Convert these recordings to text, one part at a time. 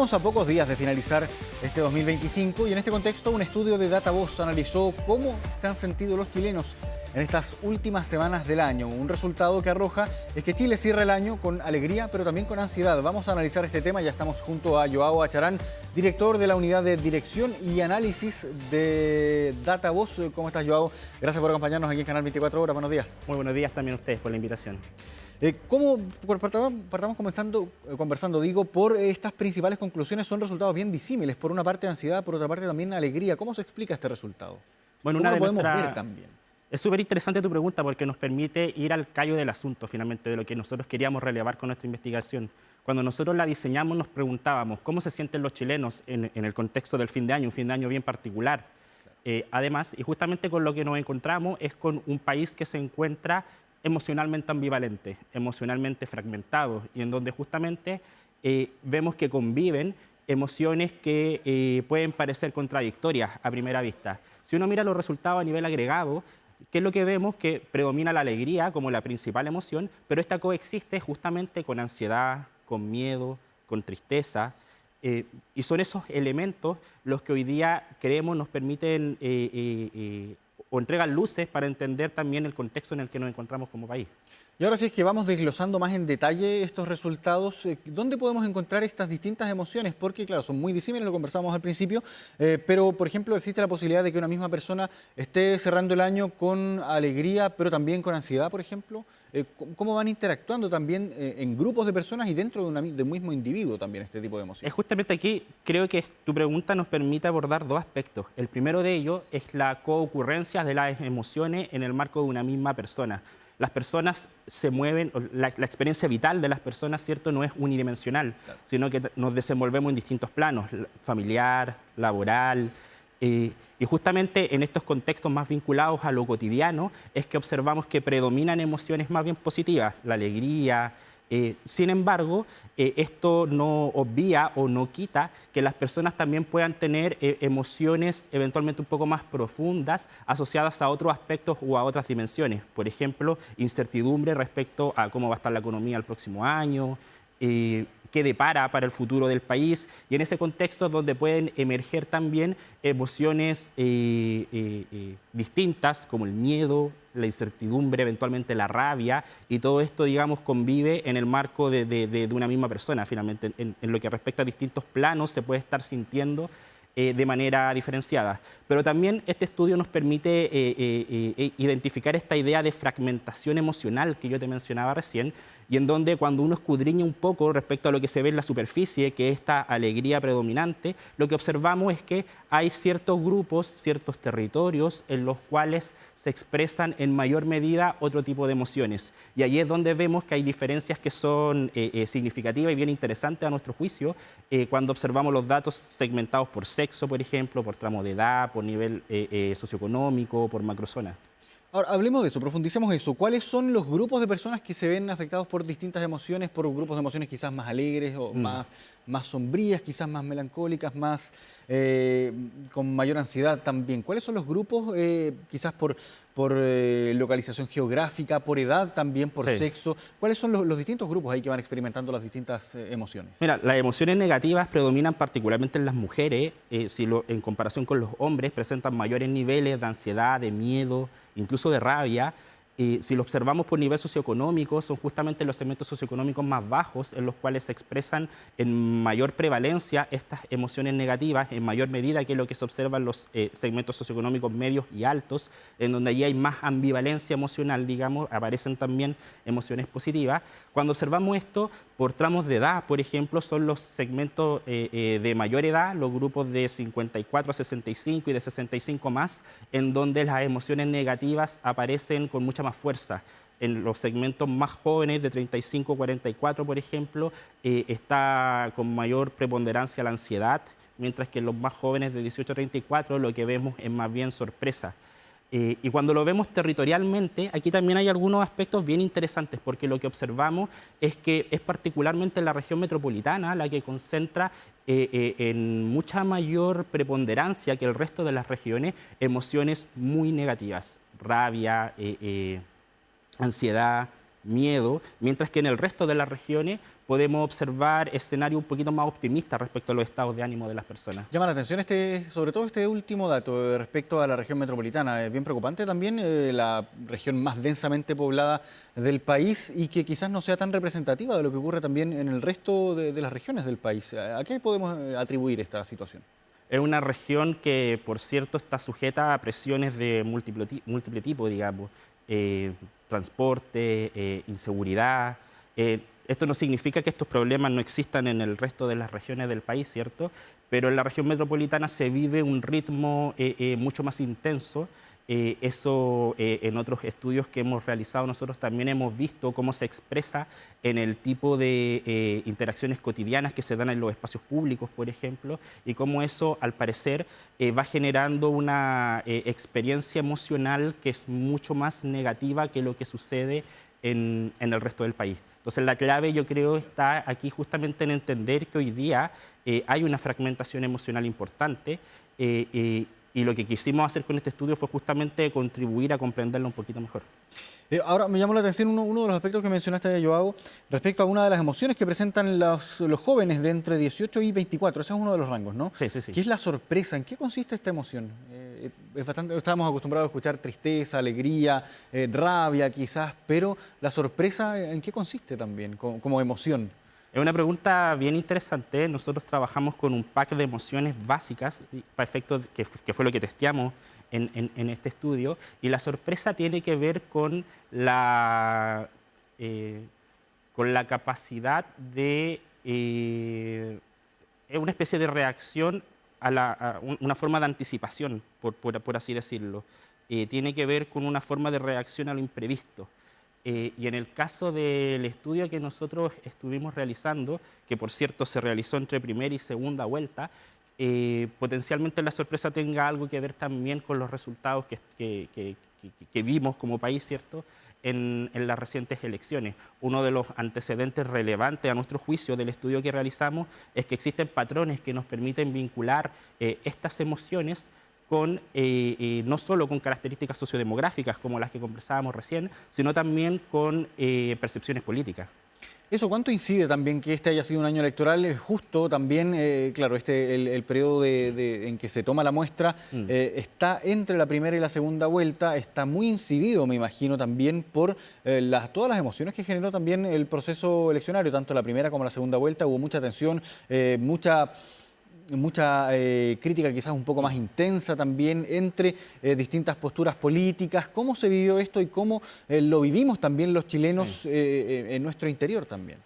Estamos a pocos días de finalizar este 2025 y en este contexto un estudio de Datavoz analizó cómo se han sentido los chilenos en estas últimas semanas del año. Un resultado que arroja es que Chile cierra el año con alegría, pero también con ansiedad. Vamos a analizar este tema. Ya estamos junto a Joao Acharán, director de la Unidad de Dirección y Análisis de Datavoz. ¿Cómo estás, Joao? Gracias por acompañarnos aquí en Canal 24 Horas. Buenos días. Muy buenos días también a ustedes por la invitación. Partamos conversando, por estas principales conclusiones. Son resultados bien disímiles. Por una parte ansiedad, por otra parte también alegría. ¿Cómo se explica este resultado? Bueno, ¿Cómo lo podemos ver también? Es súper interesante tu pregunta porque nos permite ir al callo del asunto, finalmente, de lo que nosotros queríamos relevar con nuestra investigación. Cuando nosotros la diseñamos nos preguntábamos cómo se sienten los chilenos en el contexto del fin de año, un fin de año bien particular. Además, y justamente con lo que nos encontramos es con un país que se encuentra emocionalmente ambivalente, emocionalmente fragmentado, y en donde justamente vemos que conviven emociones que pueden parecer contradictorias a primera vista. Si uno mira los resultados a nivel agregado, ¿qué es lo que vemos? Que predomina la alegría como la principal emoción, pero esta coexiste justamente con ansiedad, con miedo, con tristeza, y son esos elementos los que hoy día creemos nos permiten o entregan luces para entender también el contexto en el que nos encontramos como país. Y ahora sí es que vamos desglosando más en detalle estos resultados. ¿Dónde podemos encontrar estas distintas emociones? Porque, claro, son muy disímiles, lo conversábamos al principio, pero, por ejemplo, existe la posibilidad de que una misma persona esté cerrando el año con alegría, pero también con ansiedad, por ejemplo. ¿Cómo van interactuando también en grupos de personas y dentro de un mismo individuo también este tipo de emociones? Justamente aquí creo que tu pregunta nos permite abordar dos aspectos. El primero de ellos es la coocurrencia de las emociones en el marco de una misma persona. Las personas se mueven, la experiencia vital de las personas, ¿cierto?, no es unidimensional, claro, sino que nos desenvolvemos en distintos planos, familiar, laboral, y justamente en estos contextos más vinculados a lo cotidiano es que observamos que predominan emociones más bien positivas, la alegría. Sin embargo, esto no obvia o no quita que las personas también puedan tener emociones eventualmente un poco más profundas asociadas a otros aspectos o a otras dimensiones. Por ejemplo, incertidumbre respecto a cómo va a estar la economía el próximo año, qué depara para el futuro del país, y en ese contexto donde pueden emerger también emociones distintas como el miedo, la incertidumbre, eventualmente la rabia, y todo esto, digamos, convive en el marco de una misma persona. Finalmente, en lo que respecta a distintos planos, se puede estar sintiendo de manera diferenciada. Pero también este estudio nos permite identificar esta idea de fragmentación emocional que yo te mencionaba recién, y en donde cuando uno escudriña un poco respecto a lo que se ve en la superficie, que es esta alegría predominante, lo que observamos es que hay ciertos grupos, ciertos territorios en los cuales se expresan en mayor medida otro tipo de emociones. Y allí es donde vemos que hay diferencias que son significativas y bien interesantes a nuestro juicio, cuando observamos los datos segmentados por sexo, por ejemplo, por tramo de edad, por nivel socioeconómico, por macrozona. Ahora, hablemos de eso, profundicemos eso. ¿Cuáles son los grupos de personas que se ven afectados por distintas emociones, por grupos de emociones quizás más alegres o más sombrías, quizás más melancólicas, más con mayor ansiedad también? ¿Cuáles son los grupos, quizás por localización geográfica, por edad también, por sexo? ¿Cuáles son los distintos grupos ahí que van experimentando las distintas emociones? Mira, las emociones negativas predominan particularmente en las mujeres, en comparación con los hombres, presentan mayores niveles de ansiedad, de miedo, incluso de rabia. Si lo observamos por nivel socioeconómico, son justamente los segmentos socioeconómicos más bajos en los cuales se expresan en mayor prevalencia estas emociones negativas, en mayor medida que lo que se observa en los segmentos socioeconómicos medios y altos, en donde allí hay más ambivalencia emocional, digamos, aparecen también emociones positivas. Cuando observamos esto por tramos de edad, por ejemplo, son los segmentos de mayor edad, los grupos de 54 a 65 y de 65 más, en donde las emociones negativas aparecen con mucha más fuerza. En los segmentos más jóvenes, de 35 a 44, por ejemplo, está con mayor preponderancia la ansiedad, mientras que en los más jóvenes, de 18 a 34, lo que vemos es más bien sorpresa. Y cuando lo vemos territorialmente, aquí también hay algunos aspectos bien interesantes, porque lo que observamos es que es particularmente la región metropolitana la que concentra en mucha mayor preponderancia que el resto de las regiones emociones muy negativas, rabia, ansiedad, miedo, mientras que en el resto de las regiones podemos observar escenarios un poquito más optimistas respecto a los estados de ánimo de las personas. Llama la atención sobre todo este último dato respecto a la región metropolitana. Es bien preocupante también la región más densamente poblada del país y que quizás no sea tan representativa de lo que ocurre también en el resto de las regiones del país. ¿A qué podemos atribuir esta situación? Es una región que, por cierto, está sujeta a presiones de múltiple tipo, digamos. Transporte, inseguridad. Esto no significa que estos problemas no existan en el resto de las regiones del país, ¿cierto? Pero en la región metropolitana se vive un ritmo mucho más intenso. Eso en otros estudios que hemos realizado nosotros también hemos visto cómo se expresa en el tipo de interacciones cotidianas que se dan en los espacios públicos, por ejemplo, y cómo eso, al parecer, va generando una experiencia emocional que es mucho más negativa que lo que sucede en el resto del país. Entonces, la clave, yo creo, está aquí justamente en entender que hoy día hay una fragmentación emocional importante y lo que quisimos hacer con este estudio fue justamente contribuir a comprenderlo un poquito mejor. Ahora me llamó la atención uno de los aspectos que mencionaste, Joao, respecto a una de las emociones que presentan los jóvenes de entre 18 y 24. Ese es uno de los rangos, ¿no? Sí, sí, sí. ¿Qué es la sorpresa? ¿En qué consiste esta emoción? Estábamos acostumbrados a escuchar tristeza, alegría, rabia quizás, pero la sorpresa, ¿en qué consiste también como emoción? Es una pregunta bien interesante. Nosotros trabajamos con un pack de emociones básicas, para efectos que fue lo que testeamos en este estudio, y la sorpresa tiene que ver con la capacidad de una especie de reacción a una forma de anticipación, por así decirlo. Tiene que ver con una forma de reacción a lo imprevisto. Y en el caso del estudio que nosotros estuvimos realizando, que por cierto se realizó entre primera y segunda vuelta, potencialmente la sorpresa tenga algo que ver también con los resultados que vimos como país, ¿cierto?, en las recientes elecciones. Uno de los antecedentes relevantes a nuestro juicio del estudio que realizamos es que existen patrones que nos permiten vincular estas emociones con, no solo con características sociodemográficas como las que conversábamos recién, sino también con percepciones políticas. ¿Eso cuánto incide también que este haya sido un año electoral? Justo también, claro, el periodo en que se toma la muestra está entre la primera y la segunda vuelta, está muy incidido, me imagino, también por todas las emociones que generó también el proceso eleccionario, tanto la primera como la segunda vuelta. Hubo mucha tensión, mucha crítica quizás un poco más intensa también entre distintas posturas políticas. ¿Cómo se vivió esto y cómo lo vivimos también los chilenos en nuestro interior también?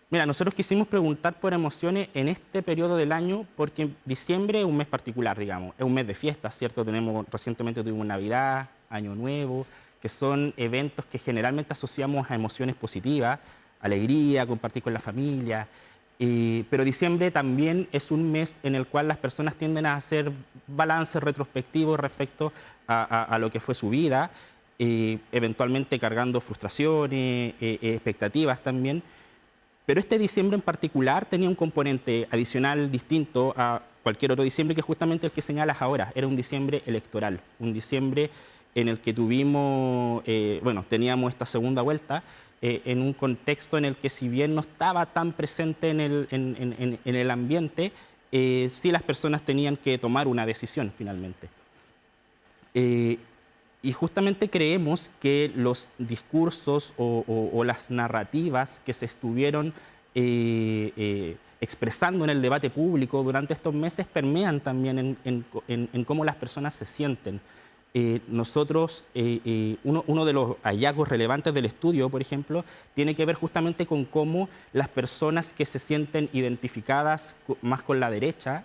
Mira, nosotros quisimos preguntar por emociones en este periodo del año porque diciembre es un mes particular, digamos, es un mes de fiestas, ¿cierto? Recientemente tuvimos Navidad, Año Nuevo, que son eventos que generalmente asociamos a emociones positivas, alegría, compartir con la familia. Pero diciembre también es un mes en el cual las personas tienden a hacer balances retrospectivos respecto a lo que fue su vida, eventualmente cargando frustraciones, expectativas también. Pero este diciembre en particular tenía un componente adicional distinto a cualquier otro diciembre, que es justamente el que señalas ahora. Era un diciembre electoral, un diciembre en el que teníamos esta segunda vuelta, en un contexto en el que, si bien no estaba tan presente en el ambiente, sí las personas tenían que tomar una decisión finalmente. Y justamente creemos que los discursos o las narrativas que se estuvieron expresando en el debate público durante estos meses permean también en cómo las personas se sienten. Nosotros, uno de los hallazgos relevantes del estudio, por ejemplo, tiene que ver justamente con cómo las personas que se sienten identificadas más con la derecha,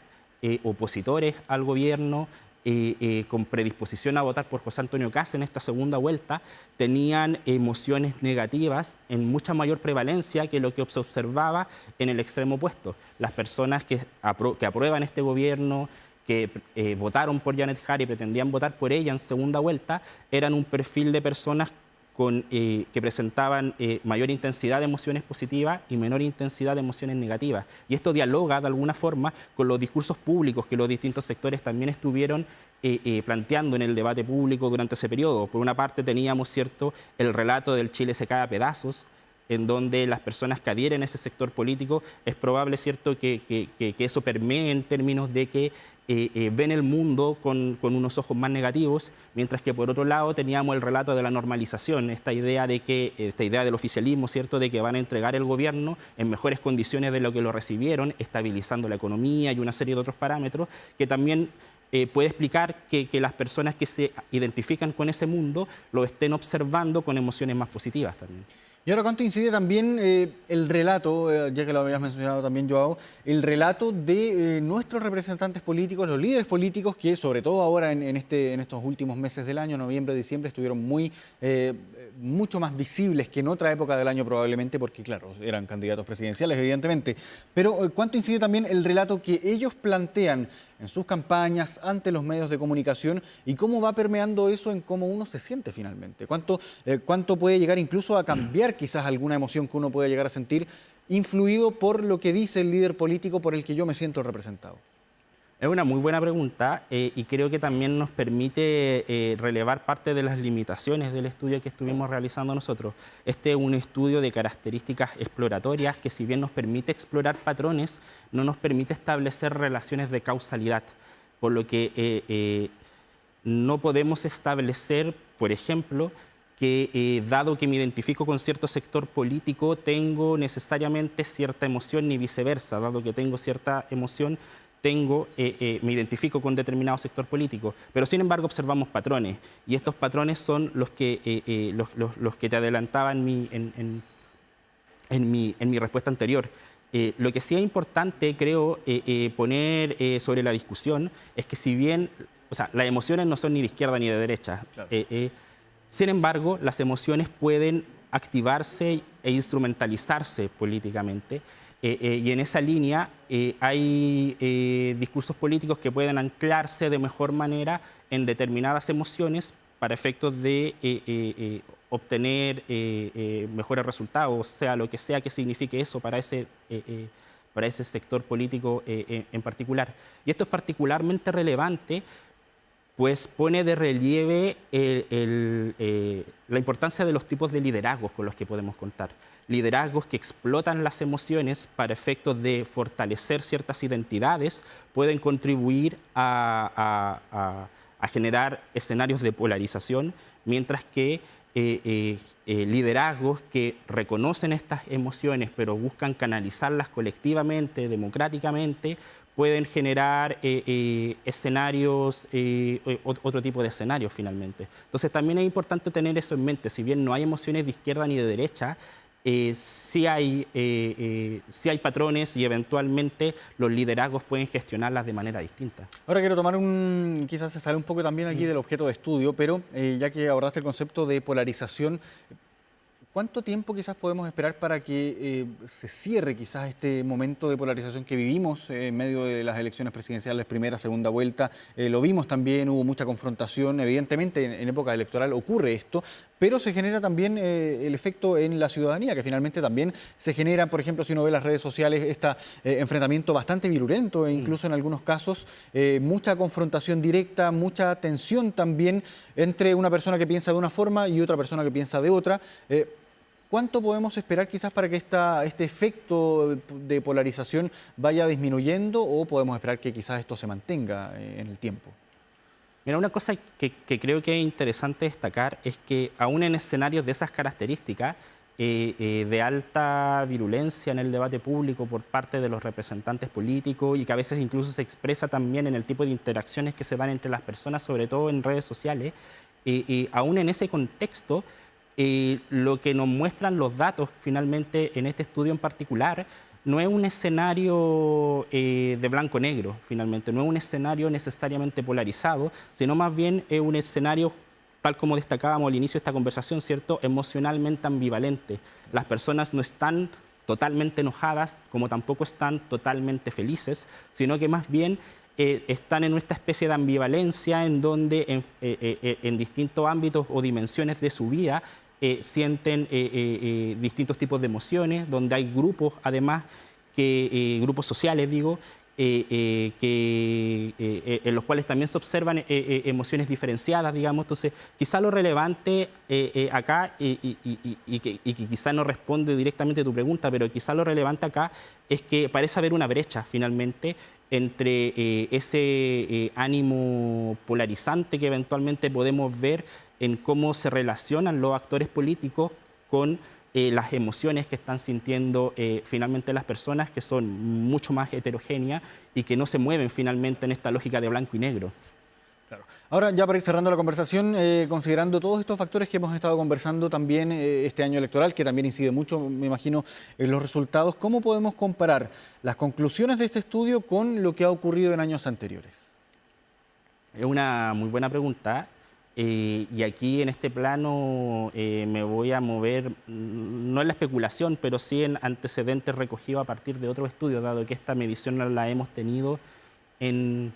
opositores al gobierno, con predisposición a votar por José Antonio Kast en esta segunda vuelta, tenían emociones negativas en mucha mayor prevalencia que lo que se observaba en el extremo opuesto. Las personas que aprueban este gobierno, que votaron por Janet Jara y pretendían votar por ella en segunda vuelta, eran un perfil de personas que presentaban mayor intensidad de emociones positivas y menor intensidad de emociones negativas. Y esto dialoga de alguna forma con los discursos públicos que los distintos sectores también estuvieron planteando en el debate público durante ese periodo. Por una parte teníamos, ¿cierto?, el relato del Chile se cae a pedazos, en donde las personas que adhieren a ese sector político es probable, ¿cierto?, que eso permee en términos de que ven el mundo con unos ojos más negativos, mientras que por otro lado teníamos el relato de la normalización, esta idea del oficialismo, ¿cierto?, de que van a entregar el gobierno en mejores condiciones de lo que lo recibieron, estabilizando la economía y una serie de otros parámetros que también puede explicar que las personas que se identifican con ese mundo lo estén observando con emociones más positivas también. Y ahora, ¿cuánto incide también el relato, ya que lo habías mencionado también, Joao, el relato de nuestros representantes políticos, los líderes políticos, que sobre todo ahora en estos últimos meses del año, noviembre, diciembre, estuvieron mucho más visibles que en otra época del año probablemente, porque claro, eran candidatos presidenciales, evidentemente. Pero ¿cuánto incide también el relato que ellos plantean en sus campañas, ante los medios de comunicación, y cómo va permeando eso en cómo uno se siente finalmente? ¿Cuánto puede llegar incluso a cambiar quizás alguna emoción que uno puede llegar a sentir, influido por lo que dice el líder político por el que yo me siento representado? Es una muy buena pregunta y creo que también nos permite relevar parte de las limitaciones del estudio que estuvimos realizando nosotros. Este es un estudio de características exploratorias que, si bien nos permite explorar patrones, no nos permite establecer relaciones de causalidad, por lo que no podemos establecer, por ejemplo, que dado que me identifico con cierto sector político, tengo necesariamente cierta emoción, ni viceversa, dado que tengo cierta emoción, me identifico con determinado sector político, pero sin embargo observamos patrones, y estos patrones son los que te adelantaba en mi respuesta anterior. Lo que sí es importante, creo, poner sobre la discusión es que, si bien, o sea, las emociones no son ni de izquierda ni de derecha, claro. Sin embargo, las emociones pueden activarse e instrumentalizarse políticamente. Y en esa línea hay discursos políticos que pueden anclarse de mejor manera en determinadas emociones para efectos de obtener mejores resultados, sea lo que sea que signifique eso para ese sector político en particular. Y esto es particularmente relevante, pues pone de relieve la importancia de los tipos de liderazgos con los que podemos contar. Liderazgos que explotan las emociones para efectos de fortalecer ciertas identidades pueden contribuir a generar escenarios de polarización, mientras que liderazgos que reconocen estas emociones pero buscan canalizarlas colectivamente, democráticamente, pueden generar escenarios, otro tipo de escenarios finalmente. Entonces también es importante tener eso en mente. Si bien no hay emociones de izquierda ni de derecha, sí hay patrones, y eventualmente los liderazgos pueden gestionarlas de manera distinta. Ahora quiero tomar quizás se sale un poco también aquí del objeto de estudio, pero ya que abordaste el concepto de polarización, ¿cuánto tiempo quizás podemos esperar para que se cierre quizás este momento de polarización que vivimos en medio de las elecciones presidenciales, primera, segunda vuelta? Lo vimos también, hubo mucha confrontación, evidentemente en época electoral ocurre esto, pero se genera también el efecto en la ciudadanía, que finalmente también se genera, por ejemplo, si uno ve las redes sociales, este enfrentamiento bastante virulento, e incluso en algunos casos mucha confrontación directa, mucha tensión también entre una persona que piensa de una forma y otra persona que piensa de otra. ¿Cuánto podemos esperar quizás para que este efecto de polarización vaya disminuyendo, o podemos esperar que quizás esto se mantenga en el tiempo? Mira, una cosa que creo que es interesante destacar es que aún en escenarios de esas características, de alta virulencia en el debate público por parte de los representantes políticos, y que a veces incluso se expresa también en el tipo de interacciones que se dan entre las personas, sobre todo en redes sociales, aún en ese contexto, lo que nos muestran los datos finalmente en este estudio en particular no es un escenario de blanco-negro, finalmente, no es un escenario necesariamente polarizado, sino más bien es un escenario, tal como destacábamos al inicio de esta conversación, ¿cierto?, emocionalmente ambivalente. Las personas no están totalmente enojadas, como tampoco están totalmente felices, sino que más bien están en esta especie de ambivalencia en donde en distintos ámbitos o dimensiones de su vida sienten distintos tipos de emociones, donde hay grupos, además, grupos sociales, digo, en los cuales también se observan emociones diferenciadas, digamos. Entonces, quizá lo relevante acá, y que quizá no responde directamente a tu pregunta, pero quizá lo relevante acá es que parece haber una brecha, finalmente, entre ese ánimo polarizante que eventualmente podemos ver en cómo se relacionan los actores políticos con las emociones que están sintiendo finalmente las personas, que son mucho más heterogéneas y que no se mueven finalmente en esta lógica de blanco y negro. Claro. Ahora, ya para ir cerrando la conversación, considerando todos estos factores que hemos estado conversando también este año electoral, que también incide mucho, me imagino, en los resultados, ¿cómo podemos comparar las conclusiones de este estudio con lo que ha ocurrido en años anteriores? Es una muy buena pregunta. Y aquí en este plano me voy a mover, no en la especulación, pero sí en antecedentes recogidos a partir de otros estudios, dado que esta medición la hemos tenido en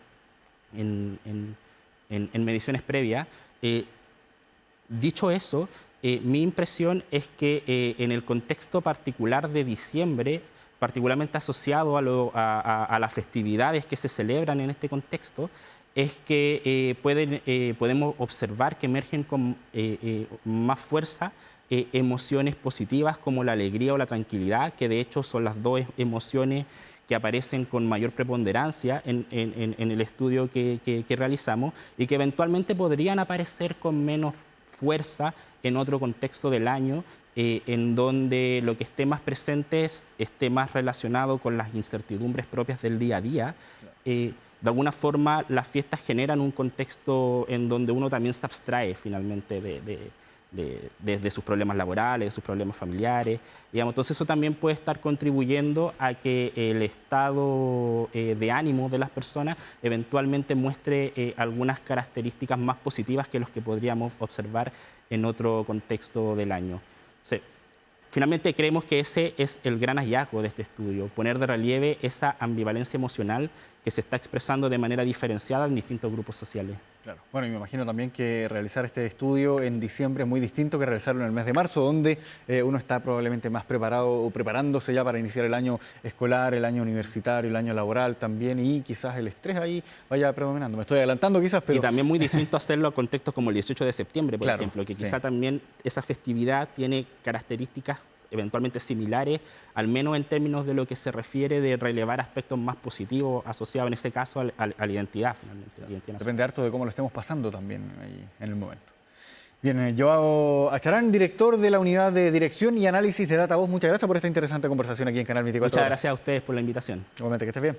mediciones previas. Dicho eso, mi impresión es que en el contexto particular de diciembre, particularmente asociado a las festividades que se celebran en este contexto, es que podemos observar que emergen con más fuerza emociones positivas como la alegría o la tranquilidad, que de hecho son las dos emociones que aparecen con mayor preponderancia en el estudio que realizamos, y que eventualmente podrían aparecer con menos fuerza en otro contexto del año, en donde lo que esté más presente esté más relacionado con las incertidumbres propias del día a día. De alguna forma, las fiestas generan un contexto en donde uno también se abstrae finalmente de sus problemas laborales, de sus problemas familiares, digamos. Entonces eso también puede estar contribuyendo a que el estado de ánimo de las personas eventualmente muestre algunas características más positivas que los que podríamos observar en otro contexto del año. Sí. Finalmente creemos que ese es el gran hallazgo de este estudio, poner de relieve esa ambivalencia emocional que se está expresando de manera diferenciada en distintos grupos sociales. Claro. Bueno, y me imagino también que realizar este estudio en diciembre es muy distinto que realizarlo en el mes de marzo, donde uno está probablemente más preparado o preparándose ya para iniciar el año escolar, el año universitario, el año laboral también, y quizás el estrés ahí vaya predominando. Me estoy adelantando quizás, pero... Y también muy distinto hacerlo a contextos como el 18 de septiembre, por ejemplo, que quizá también esa festividad tiene características eventualmente similares, al menos en términos de lo que se refiere de relevar aspectos más positivos asociados en ese caso a la identidad, finalmente. La identidad Depende harto de cómo lo estemos pasando también ahí en el momento. Bien, Joao Acharán, director de la Unidad de Dirección y Análisis de DataVoz, muchas gracias por esta interesante conversación aquí en Canal 24 Horas. Muchas gracias a ustedes por la invitación. Igualmente, que estés bien.